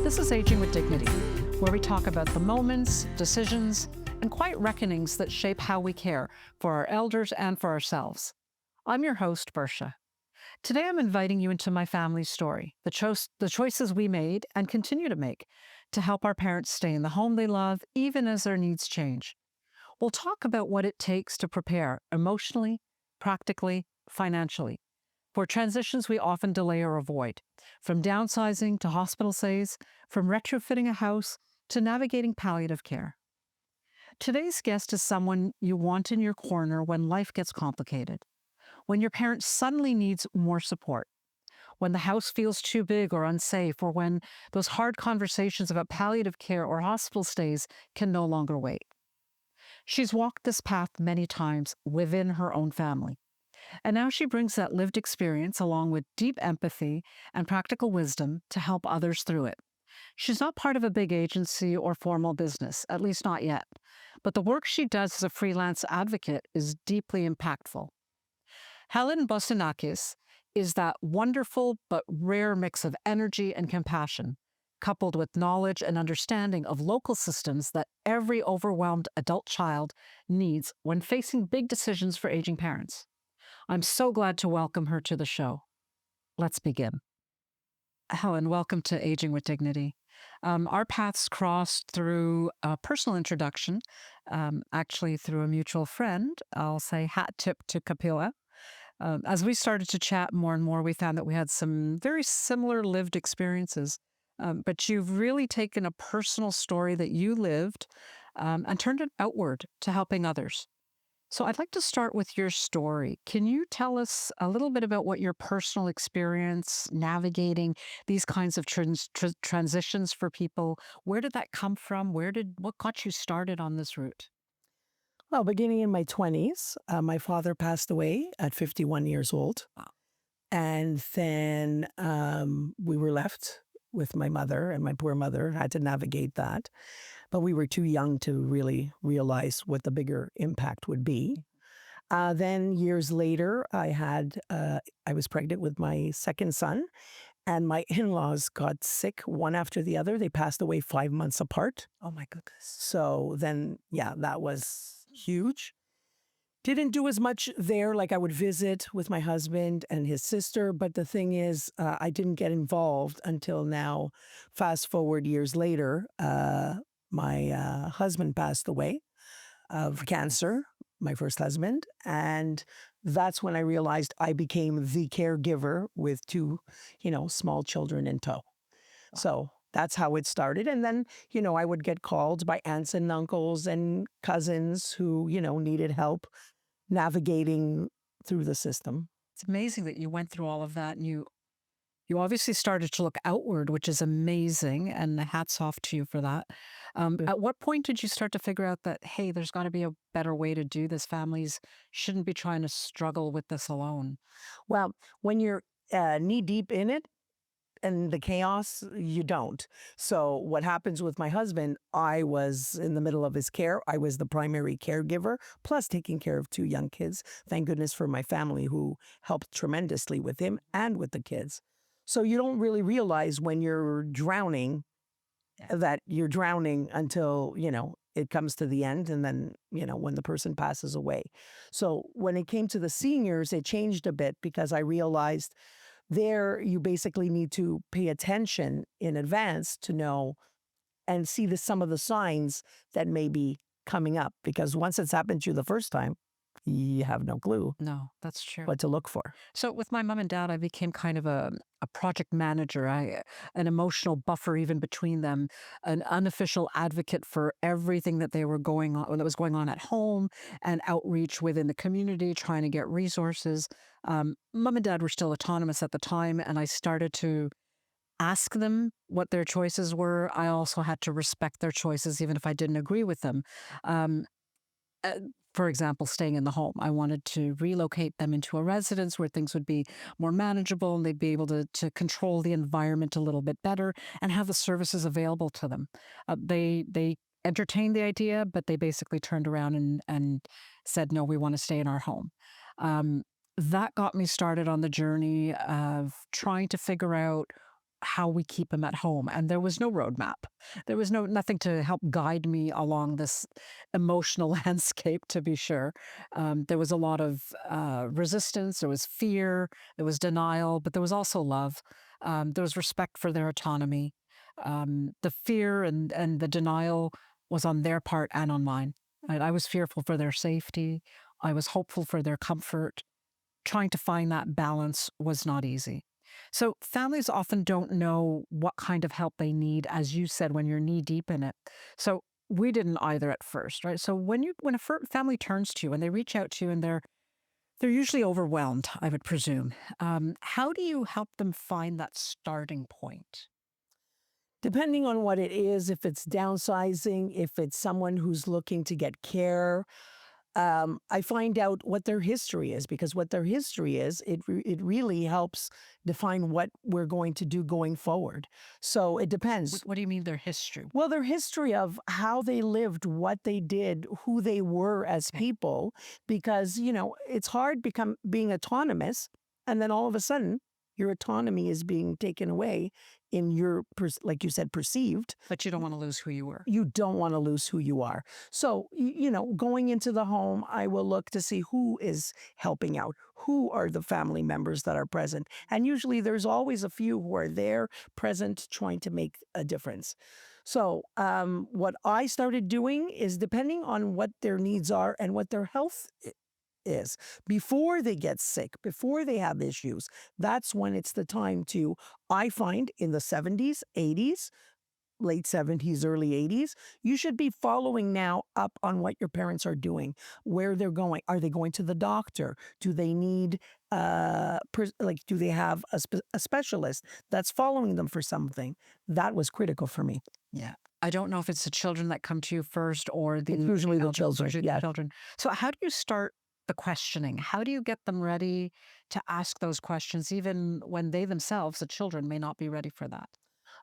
This is Aging with Dignity, where we talk about the moments, decisions, and quiet reckonings that shape how we care for our elders and for ourselves. I'm your host, Bersha. Today I'm inviting you into my family's story, the choices we made and continue to make to help our parents stay in the home they love, even as their needs change. We'll talk about what it takes to prepare emotionally, practically, financially for transitions we often delay or avoid, from downsizing to hospital stays, from retrofitting a house to navigating palliative care. Today's guest is someone you want in your corner when life gets complicated, when your parent suddenly needs more support, when the house feels too big or unsafe, or when those hard conversations about palliative care or hospital stays can no longer wait. She's walked this path many times within her own family. And now she brings that lived experience along with deep empathy and practical wisdom to help others through it. She's not part of a big agency or formal business, at least not yet. But the work she does as a freelance advocate is deeply impactful. Helen Bosinakis is that wonderful but rare mix of energy and compassion, coupled with knowledge and understanding of local systems that every overwhelmed adult child needs when facing big decisions for aging parents. I'm so glad to welcome her to the show. Let's begin. Helen, welcome to Aging with Dignity. Our paths crossed through a personal introduction, actually through a mutual friend. I'll say hat tip to Kapila. As we started to chat more and more, we found that we had some very similar lived experiences. But you've really taken a personal story that you lived and turned it outward to helping others. So I'd like to start with your story. Can you tell us a little bit about what your personal experience navigating these kinds of transitions for people? Where did that come from? What got you started on this route? Well, beginning in my 20s, my father passed away at 51 years old. Wow. And then we were left with my mother, and my poor mother had to navigate that. But we were too young to really realize what the bigger impact would be. Then years later, I was pregnant with my second son, and my in-laws got sick one after the other. They passed away 5 months apart. Oh my goodness. So then, that was huge. Didn't do as much there, like I would visit with my husband and his sister. But the thing is, I didn't get involved until now. Fast forward years later, my husband passed away of cancer, my first husband. And that's when I realized I became the caregiver with two, small children in tow. So that's how it started. And then, I would get called by aunts and uncles and cousins who, needed help navigating through the system. It's amazing that you went through all of that and you obviously started to look outward, which is amazing, and hats off to you for that. At what point did you start to figure out that, hey, there's got to be a better way to do this? Families shouldn't be trying to struggle with this alone. Well, when you're knee deep in it and the chaos, you don't. So what happens with my husband, I was in the middle of his care. I was the primary caregiver, plus taking care of two young kids. Thank goodness for my family who helped tremendously with him and with the kids. So you don't really realize when you're drowning that you're drowning until, it comes to the end, and then, when the person passes away. So when it came to the seniors, it changed a bit because I realized there you basically need to pay attention in advance to know and see some of the signs that may be coming up. Because once it's happened to you the first time, you have no clue No, that's true. what to look for. So with my mom and dad, I became kind of a project manager, an emotional buffer even between them, an unofficial advocate for everything that that was going on at home, and outreach within the community, trying to get resources. Mom and dad were still autonomous at the time, and I started to ask them what their choices were. I also had to respect their choices, even if I didn't agree with them. Um, uh, for example, staying in the home. I wanted to relocate them into a residence where things would be more manageable and they'd be able to control the environment a little bit better and have the services available to them. They entertained the idea, but they basically turned around and said, no, we want to stay in our home. Um, that got me started on the journey of trying to figure out how we keep him at home. And there was no roadmap. There was nothing to help guide me along this emotional landscape, to be sure. There was a lot of resistance, there was fear, there was denial, but there was also love. There was respect for their autonomy. The fear and the denial was on their part and on mine. Right? I was fearful for their safety. I was hopeful for their comfort. Trying to find that balance was not easy. So, families often don't know what kind of help they need, as you said, when you're knee deep in it. So, we didn't either at first, right? So, when a family turns to you and they reach out to you and they're usually overwhelmed, I would presume. How do you help them find that starting point? Depending on what it is, if it's downsizing, if it's someone who's looking to get care, I find out what their history is, because what their history is, it really helps define what we're going to do going forward. So it depends. What do you mean their history? Well, their history of how they lived, what they did, who they were as Okay. people, because it's hard being autonomous, and then all of a sudden your autonomy is being taken away in your like you said, perceived. But you don't want to lose who you were. You don't want to lose who you are. So, going into the home, I will look to see who is helping out, who are the family members that are present. And usually there's always a few who are there, present, trying to make a difference. So, what I started doing is, depending on what their needs are and what their health is, before they get sick, before they have issues, that's when it's the time to, I find, in the 70s, 80s, late 70s, early 80s, you should be following now up on what your parents are doing, where they're going. Are they going to the doctor? Do they need, do they have a specialist that's following them for something? That was critical for me. Yeah. I don't know if it's the children that come to you first or It's usually the elders, children. usually the Yeah. children. So, how do you start the questioning? How do you get them ready to ask those questions, even when they themselves, the children, may not be ready for that?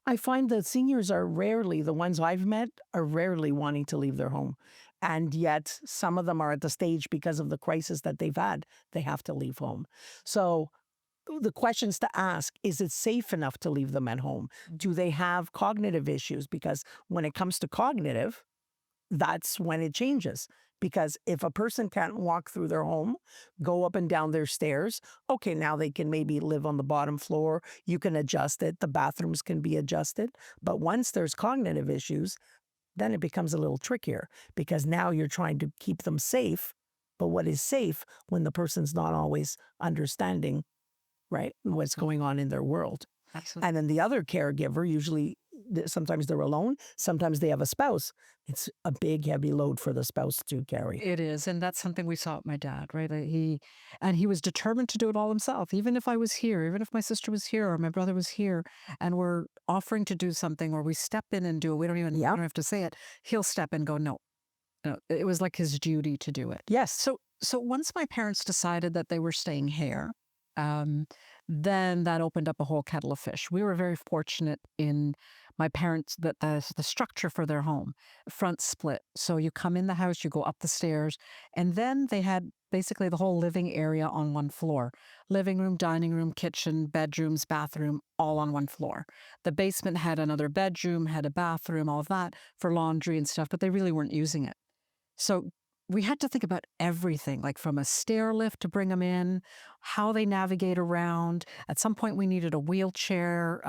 I find that seniors are rarely, the ones I've met, are rarely wanting to leave their home. And yet, some of them are at the stage, because of the crisis that they've had, they have to leave home. So, the questions to ask: is it safe enough to leave them at home? Do they have cognitive issues? Because when it comes to cognitive, that's when it changes. Because if a person can't walk through their home, go up and down their stairs, okay, now they can maybe live on the bottom floor. You can adjust it. The bathrooms can be adjusted. But once there's cognitive issues, then it becomes a little trickier, because now you're trying to keep them safe. But what is safe when the person's not always understanding, right, what's going on in their world? Absolutely. And then the other caregiver, usually, sometimes they're alone, sometimes they have a spouse. It's a big, heavy load for the spouse to carry. It is, and that's something we saw with my dad, right? He was determined to do it all himself. Even if I was here, even if my sister was here or my brother was here, and we're offering to do something, or we step in and do it, we Yeah. don't have to say it. He'll step in and go, no, no. It was like his duty to do it. Yes. So once my parents decided that they were staying here, um, then that opened up a whole kettle of fish. We were very fortunate in my parents that the structure for their home, front split. So you come in the house, you go up the stairs, and then they had basically the whole living area on one floor. Living room, dining room, kitchen, bedrooms, bathroom, all on one floor. The basement had another bedroom, had a bathroom, all of that for laundry and stuff, but they really weren't using it. So we had to think about everything, like from a stair lift to bring them in, how they navigate around. At some point, we needed a wheelchair.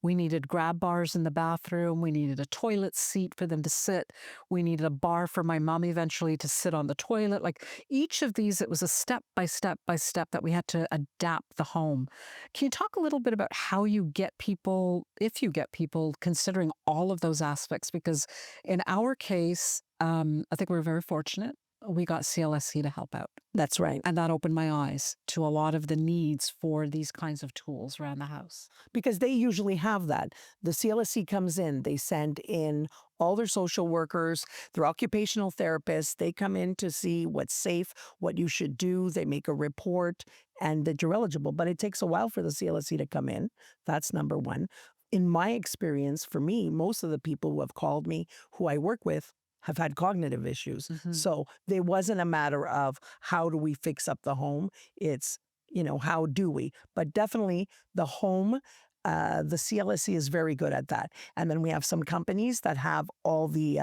We needed grab bars in the bathroom. We needed a toilet seat for them to sit. We needed a bar for my mom eventually to sit on the toilet. Like each of these, it was a step by step by step that we had to adapt the home. Can you talk a little bit about how you get people, if you get people, considering all of those aspects? Because in our case, I think we were very fortunate. We got CLSC to help out. That's right. And that opened my eyes to a lot of the needs for these kinds of tools around the house. Because they usually have that. The CLSC comes in, they send in all their social workers, their occupational therapists. They come in to see what's safe, what you should do. They make a report, and that you're eligible. But it takes a while for the CLSC to come in. That's number one. In my experience, for me, most of the people who have called me, who I work with, have had cognitive issues. Mhm. So there wasn't a matter of how do we fix up the home. It's, how do we? But definitely the home, the CLSC is very good at that. And then we have some companies that have all the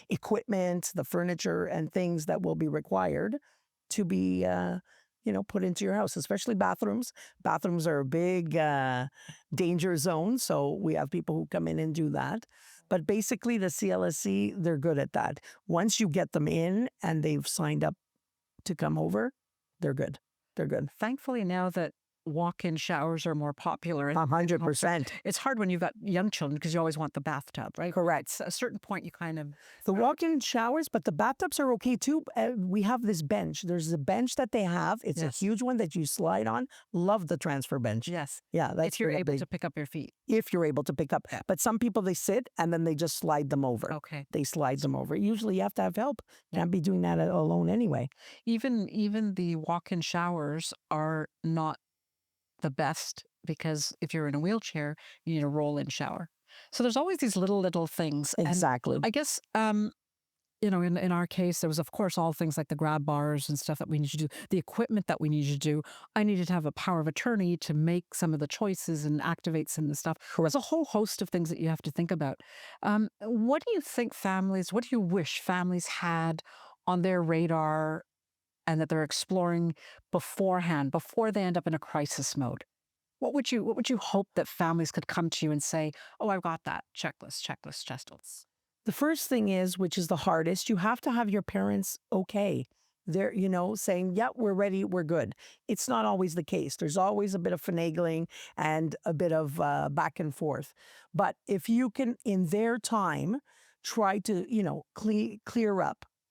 equipment, the furniture, and things that will be required to be, put into your house, especially bathrooms. Bathrooms are a big danger zone. So we have people who come in and do that. But basically, the CLSC, they're good at that. Once you get them in and they've signed up to come over, they're good. They're good. Thankfully, now that walk-in showers are more popular, 100%. it's hard when you've got young children because you always want the bathtub, right? Correct. At a certain point, you kind of The walk-in showers, but the bathtubs are okay too. We have this bench. There's a bench that they have. It's Yes. a huge one that you slide on. Love the transfer bench. yes, Yeah, that's if you're really able big. to pick up your feet. If you're able to pick up. Yeah. But some people, they sit and then they just slide them over. Okay. They slide them over. Usually you have to have help. Can't be doing that alone anyway. Even the walk-in showers are not the best because if you're in a wheelchair, you need a roll-in shower. So there's always these little things. And Exactly. I guess in our case, there was, of course, all things like the grab bars and stuff that we need to do, the equipment that we needed to do. I needed to have a power of attorney to make some of the choices and activate some of the stuff. There's a whole host of things that you have to think about. What do you think what do you wish families had on their radar and that they're exploring beforehand, before they end up in a crisis mode? What would you hope that families could come to you and say, "Oh, I've got that checklist." The first thing is, which is the hardest, you have to have your parents okay. They're, saying, yeah, we're ready, we're good. It's not always the case. There's always a bit of finagling and a bit of back and forth. But if you can, in their time, try to,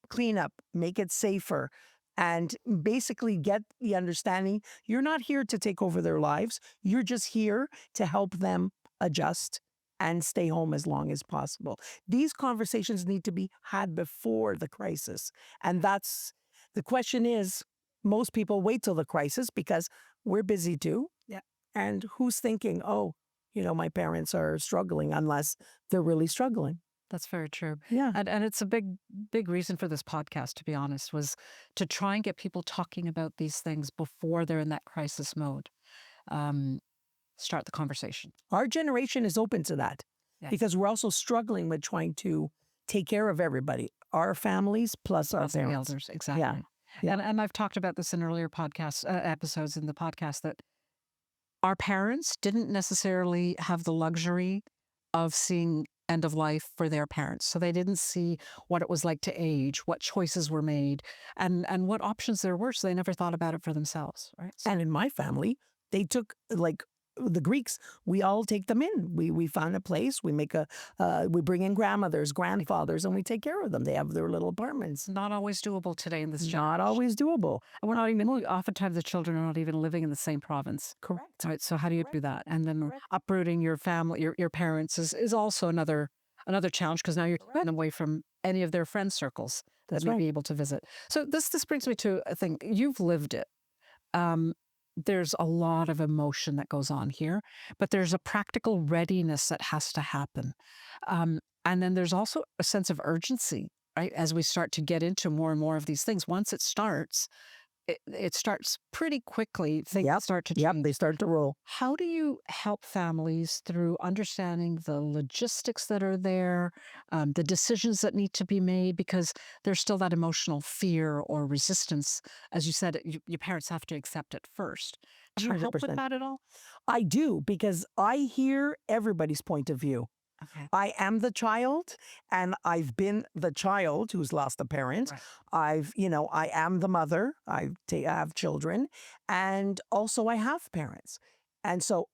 clean up, make it safer, and basically get the understanding you're not here to take over their lives. You're just here to help them adjust and stay home as long as possible. These conversations need to be had before the crisis. And that's the question is, most people wait till the crisis because we're busy too. Yeah. And who's thinking, oh, my parents are struggling unless they're really struggling. That's very true. Yeah. And it's a big reason for this podcast, to be honest, was to try and get people talking about these things before they're in that crisis mode. Start the conversation. Our generation is open to that Yes. because we're also struggling with trying to take care of everybody, our families plus our Plus the parents. elders, exactly. Yeah. And I've talked about this in earlier podcast episodes in the podcast that our parents didn't necessarily have the luxury of seeing end of life for their parents. So they didn't see what it was like to age, what choices were made, and what options there were. So they never thought about it for themselves, right? So, And in my family, they took like the Greeks. We all take them in. We find a place. We make we bring in grandmothers, grandfathers, and we take care of them. They have their little apartments. not always doable today in this Not generation. always doable. And we're not even, oftentimes the children are not even living in the same province. Correct. Right. So how do you do that? And then Correct. uprooting your family, your parents is also another challenge because now you're keeping them away from any of their friend circles that That's may right. be able to visit. So this brings me to a thing. You've lived it. There's a lot of emotion that goes on here, but there's a practical readiness that has to happen. And then there's also a sense of urgency, right? As we start to get into more and more of these things, once it starts, it starts pretty quickly. Things Yep. start to Yep. change. They start to roll. How do you help families through understanding the logistics that are there, the decisions that need to be made? Because there's still that emotional fear or resistance. As you said, your parents have to accept it first. Do you help with 100%. that at all? I do because I hear everybody's point of view. Okay. I am the child and I've been the child who's lost a parent. Right. I am the mother. I have children and also I have parents. And so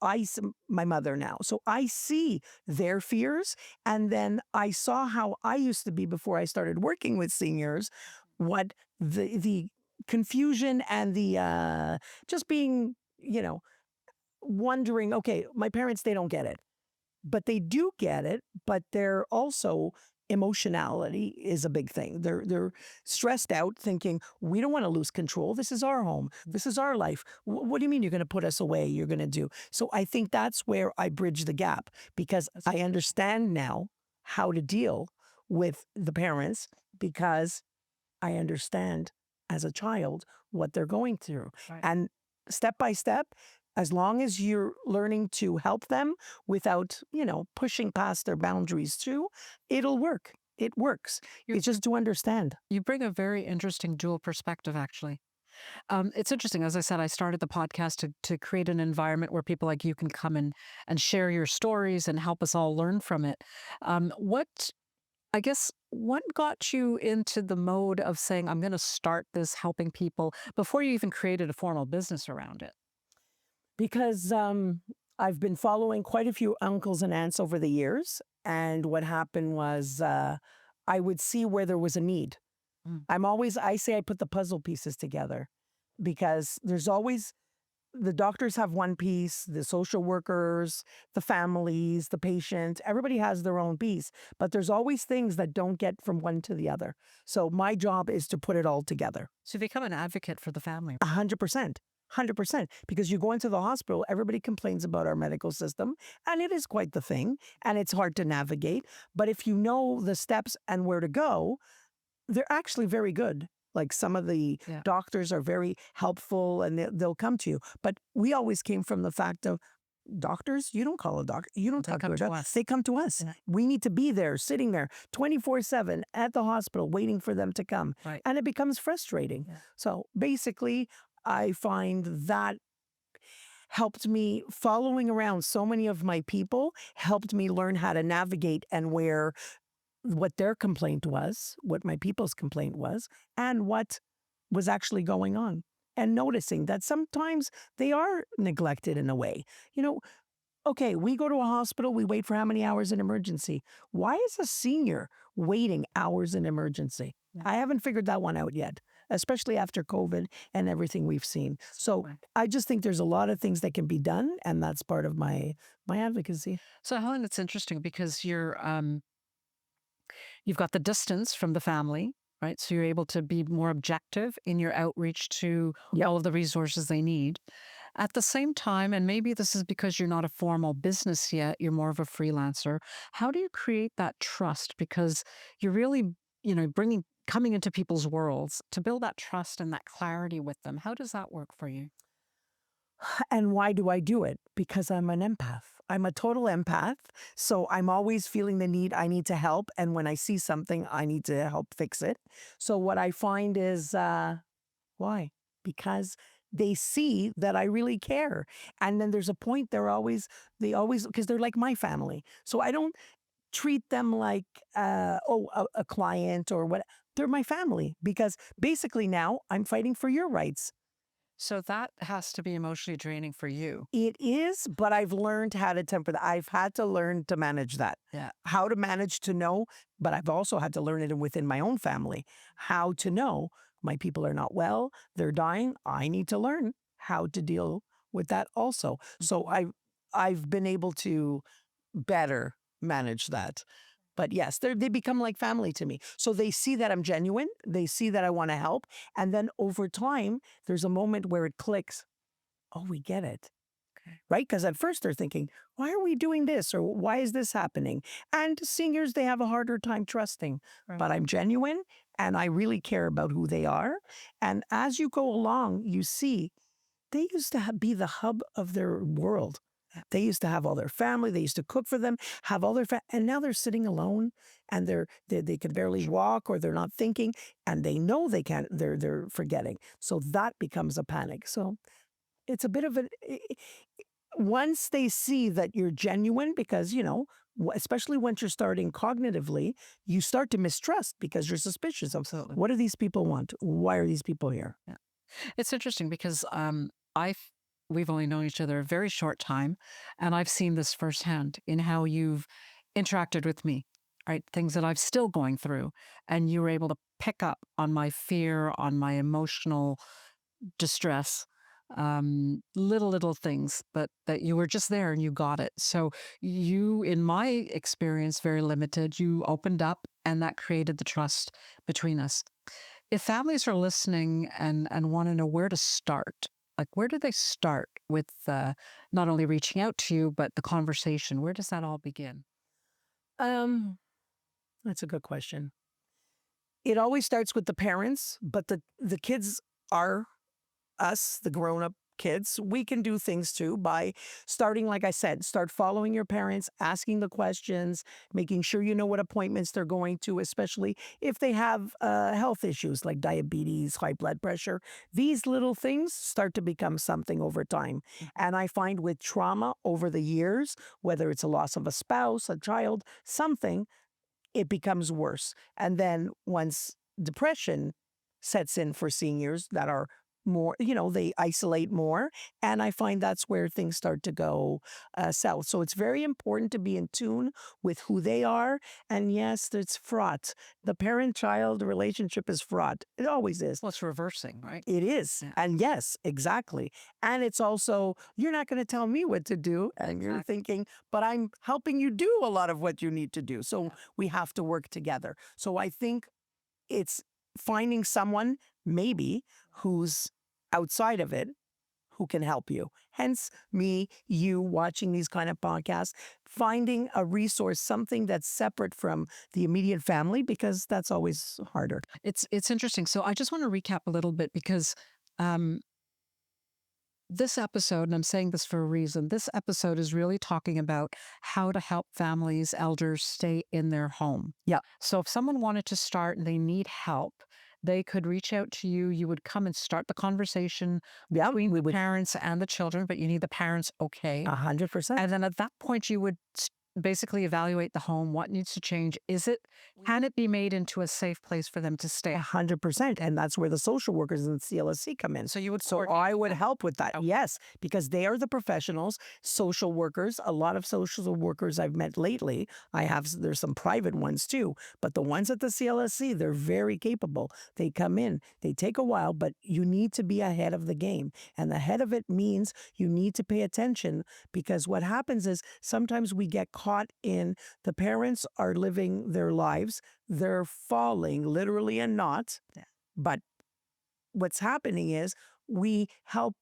my mother now. So I see their fears. And then I saw how I used to be before I started working with seniors, what the confusion and the just being, wondering, okay, my parents, they don't get it. But they do get it, but they're also emotionality is a big thing. They're stressed out thinking, we don't want to lose control. This is our home. This is our life. What do you mean you're going to put us away? You're going to do. So I think that's where I bridge the gap because I understand now how to deal with the parents because I understand as a child what they're going through. Right. And step by step, as long as you're learning to help them without, pushing past their boundaries too, it'll work. It works. You It's just to understand. you bring a very interesting dual perspective, actually. It's interesting. As I said, I started the podcast to create an environment where people like you can come and share your stories and help us all learn from it. I guess, what got you into the mode of saying, I'm going to start this helping people before you even created a formal business around it? Because I've been following quite a few uncles and aunts over the years. And what happened was I would see where there was a need. Mm. I say I put the puzzle pieces together because there's always, the doctors have one piece, the social workers, the families, the patients, everybody has their own piece, but there's always things that don't get from one to the other. So my job is to put it all together. So you become an advocate for the family. 100%. 100%. Because you go into the hospital, everybody complains about our medical system, and it is quite the thing, and it's hard to navigate. But if you know the steps and where to go, they're actually very good. Like some of the Yeah. doctors are very helpful and they'll come to you. But we always came from the fact of doctors, you don't call a doctor, you don't They talk to come a to doctor. us. They come to us. Yeah. We need to be there, sitting there 24/7 at the hospital, waiting for them to come. Right. And it becomes frustrating. Yeah. So basically, I find that helped me, following around so many of my people, helped me learn how to navigate and where what their complaint was, what my people's complaint was, and what was actually going on. And noticing that sometimes they are neglected in a way. Okay, we go to a hospital, we wait for how many hours in emergency? Why is a senior waiting hours in emergency? Yeah. I haven't figured that one out yet, especially after COVID and everything we've seen. So Right. I just think there's a lot of things that can be done, and that's part of my advocacy. So Helen, it's interesting because you've got the distance from the family, right? So you're able to be more objective in your outreach to Yep. all of the resources they need. At the same time, and maybe this is because you're not a formal business yet, you're more of a freelancer. How do you create that trust? Because you're really, coming into people's worlds to build that trust and that clarity with them. How does that work for you? And why do I do it? Because I'm an empath. I'm a total empath. So I'm always feeling the need. I need to help. And when I see something, I need to help fix it. So what I find is why? Because they see that I really care. And then there's a point because they're like my family. So I don't treat them like, a client or what. They're my family because basically now I'm fighting for your rights. So that has to be emotionally draining for you. It is, but I've learned how to temper that. I've had to learn to manage that. Yeah. How to manage to know, but I've also had to learn it within my own family. How to know my people are not well, they're dying. I need to learn how to deal with that also. So I've been able to better manage that. But yes, they become like family to me. So they see that I'm genuine. They see that I want to help. And then over time, there's a moment where it clicks. Oh, we get it. Okay. Right? Because at first they're thinking, why are we doing this? Or why is this happening? And seniors, they have a harder time trusting. Right. But I'm genuine and I really care about who they are. And as you go along, you see they used to be the hub of their world. Yeah. They used to have all their family. They used to cook for them, have all their and now they're sitting alone, and they can barely walk, or they're not thinking, and they know they can't. They're forgetting. So that becomes a panic. So it's a bit of once they see that you're genuine, because especially once you're starting cognitively, you start to mistrust because you're suspicious of Absolutely. what do these people want? Why are these people here? Yeah. It's interesting because we've only known each other a very short time, and I've seen this firsthand in how you've interacted with me, right? Things that I'm still going through, and you were able to pick up on my fear, on my emotional distress, little things, but that you were just there and you got it. So you, in my experience, very limited, you opened up, and that created the trust between us. If families are listening and want to know where to start, like where do they start with not only reaching out to you, but the conversation? Where does that all begin? Um, That's a good question. It always starts with the parents, but the kids are us, the grown-up kids. We can do things too by starting, like I said, start following your parents, asking the questions, making sure you know what appointments they're going to, especially if they have health issues like diabetes, high blood pressure. These little things start to become something over time. And I find with trauma over the years, whether it's a loss of a spouse, a child, something, it becomes worse. And then once depression sets in for seniors that are more, they isolate more. And I find that's where things start to go south. So it's very important to be in tune with who they are. And yes, it's fraught. The parent child relationship is fraught. It always is. Well, it's reversing, right? It is. Yeah. And yes, exactly. And it's also, you're not going to tell me what to do. And you're Exactly. thinking, but I'm helping you do a lot of what you need to do. So we have to work together. So I think it's finding someone, maybe, who's outside of it, who can help you. Hence me, you watching these kind of podcasts, finding a resource, something that's separate from the immediate family, because that's always harder. It's interesting. So I just want to recap a little bit because um, this episode, and I'm saying this for a reason, this episode is really talking about how to help families, elders stay in their home. Yeah. So if someone wanted to start and they need help, they could reach out to you. You would come and start the conversation Yeah, between we the would parents and the children, but you need the parents okay. 100%. And then at that point, you would basically evaluate the home, what needs to change. Can it be made into a safe place for them to stay? 100%. And that's where the social workers and CLSC come in. So you would So I would help with that. Okay. Yes, because they are the professionals, social workers. A lot of social workers I've met lately, there's some private ones too, but the ones at the CLSC, they're very capable. They come in, they take a while, but you need to be ahead of the game. And ahead of it means you need to pay attention, because what happens is sometimes we get caught in the parents are living their lives. They're falling literally and not. Yeah. But what's happening is we help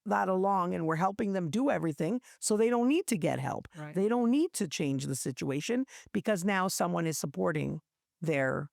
that along and we're helping them do everything so they don't need to get help. Right. They don't need to change the situation because now someone is supporting their,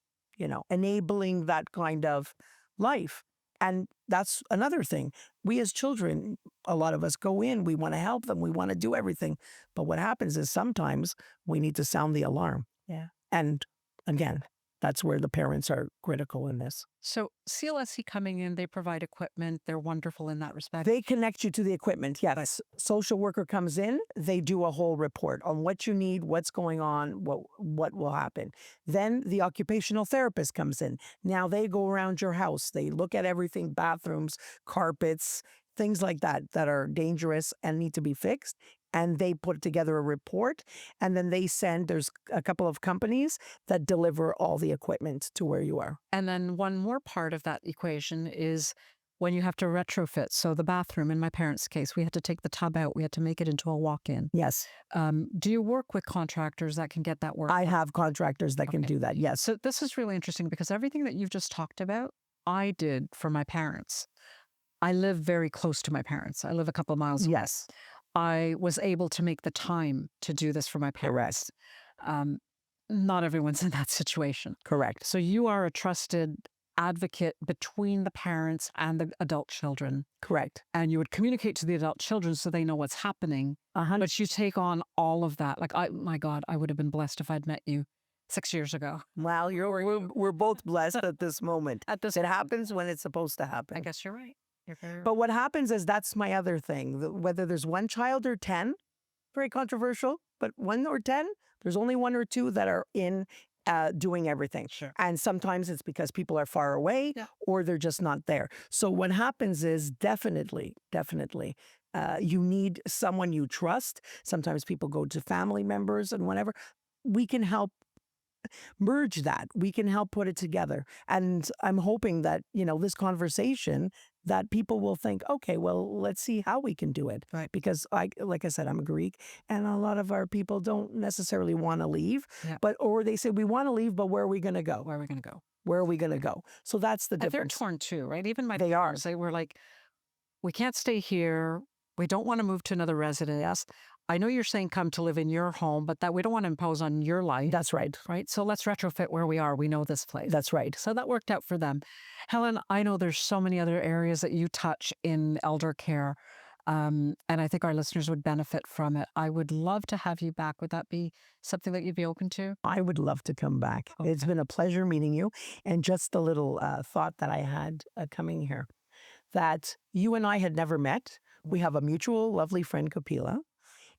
enabling that kind of life. And that's another thing. We as children, a lot of us go in, we want to help them, we want to do everything. But what happens is sometimes we need to sound the alarm. Yeah. And again, that's where the parents are critical in this. So CLSC coming in, they provide equipment. They're wonderful in that respect. They connect you to the equipment. Yes. Social worker comes in, they do a whole report on what you need, what's going on, what will happen. Then the occupational therapist comes in. Now they go around your house. They look at everything, bathrooms, carpets, things like that are dangerous and need to be fixed. And they put together a report, and then there's a couple of companies that deliver all the equipment to where you are. And then one more part of that equation is when you have to retrofit. So the bathroom, in my parents' case, we had to take the tub out. We had to make it into a walk-in. Yes. Do you work with contractors that can get that work? I have contractors that can do that, yes. So this is really interesting because everything that you've just talked about, I did for my parents. I live very close to my parents. I live a couple of miles away. Yes. I was able to make the time to do this for my parents. Not everyone's in that situation. Correct. So you are a trusted advocate between the parents and the adult children. Correct. And you would communicate to the adult children so they know what's happening. But you take on all of that. Like, my God, I would have been blessed if I'd met you 6 years ago. Well, we're both blessed at this moment. It happens when it's supposed to happen. I guess you're right. But what happens is, that's my other thing. Whether there's one child or 10, very controversial, but 1 or 10, there's only 1 or 2 that are in doing everything. Sure. And sometimes it's because people are far away or they're just not there. So what happens is definitely, you need someone you trust. Sometimes people go to family members and whatever. We can help merge that. We can help put it together. And I'm hoping that, this conversation, that people will think, okay, well, let's see how we can do it. Right. Because like I said, I'm a Greek, and a lot of our people don't necessarily want to leave, or they say, we want to leave, but where are we going to go? Where are we going to go? Where are we going to go? So that's the And difference. they're torn too, right? Even my They parents, they were like, we can't stay here. We don't want to move to another residence. I know you're saying come to live in your home, but that we don't want to impose on your life. That's right. Right? So let's retrofit where we are. We know this place. That's right. So that worked out for them. Helen, I know there's so many other areas that you touch in elder care. And I think our listeners would benefit from it. I would love to have you back. Would that be something that you'd be open to? I would love to come back. It's been a pleasure meeting you. And just a little thought that I had coming here, that you and I had never met. We have a mutual lovely friend, Kapila.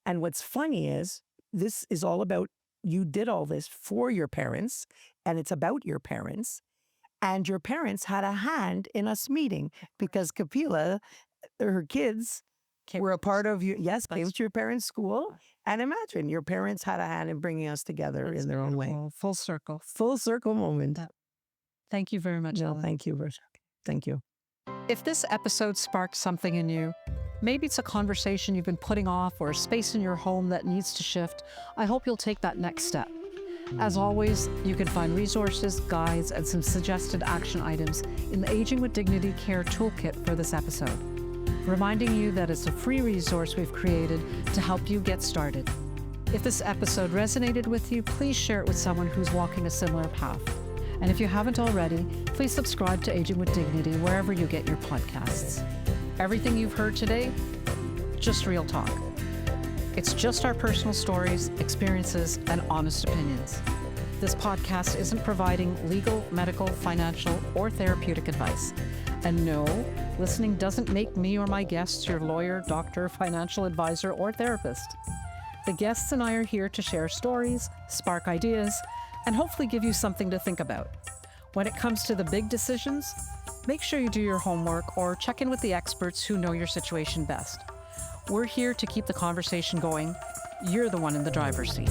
And what's funny is this is all about, you did all this for your parents, and it's about your parents. And your parents had a hand in us meeting because Kapila, her kids, were a part of came to your parents' school. And imagine, your parents had a hand in bringing us together in their own way. Full circle. Full circle moment. Thank you very much, No, Helen. thank you, Versha. Thank you. If this episode sparked something in you, maybe it's a conversation you've been putting off or a space in your home that needs to shift, I hope you'll take that next step. As always, you can find resources, guides, and some suggested action items in the Aging with Dignity Care Toolkit for this episode, reminding you that it's a free resource we've created to help you get started. If this episode resonated with you, please share it with someone who's walking a similar path. And if you haven't already, please subscribe to Aging with Dignity wherever you get your podcasts. Everything you've heard today, just real talk. It's just our personal stories, experiences, and honest opinions. This podcast isn't providing legal, medical, financial, or therapeutic advice. And no, listening doesn't make me or my guests your lawyer, doctor, financial advisor, or therapist. The guests and I are here to share stories, spark ideas, and hopefully give you something to think about. When it comes to the big decisions, make sure you do your homework or check in with the experts who know your situation best. We're here to keep the conversation going. You're the one in the driver's seat.